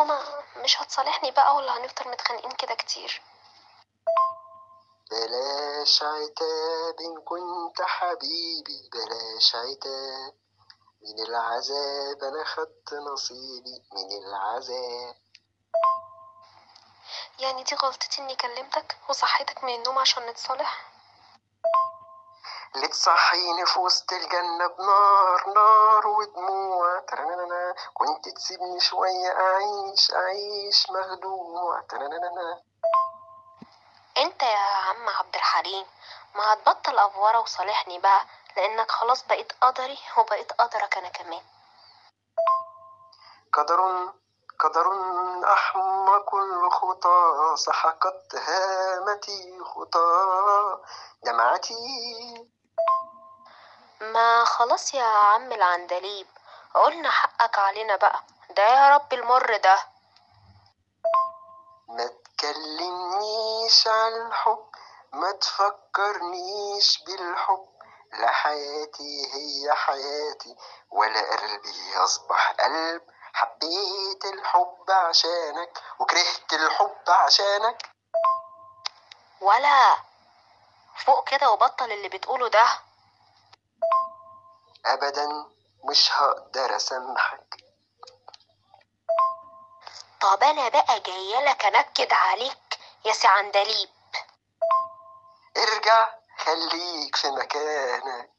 كوما مش هتصالحني بقى ولا هنفضل متخانقين كده كتير؟ بلاش عتاب إن كنت حبيبي، بلاش عتاب. من العذاب أنا خدت نصيبي من العذاب. يعني دي غلطتي اني كلمتك وصحيتك من النوم عشان نتصالح؟ اللي تصحيني في وسط الجنة بنار نار ودموع ترننا، كنت تسيبني شوية أعيش مخدوع ترننا. انت يا عم عبد الحليم، ما هتبطل افوره وصالحني بقى، لانك خلاص بقيت قدري وبقيت قدرك انا كمان. قدر قدر أحمق الخطى، سحقت هامتي خطى دمعتي. ما خلاص يا عم العندليب، قلنا حقك علينا بقى، ده يا رب المر ده. ما تكلمنيش عن الحب، ما تفكرنيش بالحب. لا حياتي هي حياتي ولا قلبي أصبح قلب. حبيت الحب عشانك وكرهت الحب عشانك. ولا فوق كده وبطل اللي بتقوله ده. أبدا مش هقدر أسامحك. طب انا بقى جايلك انكد عليك يا سي عندليب. ارجع خليك في مكانك.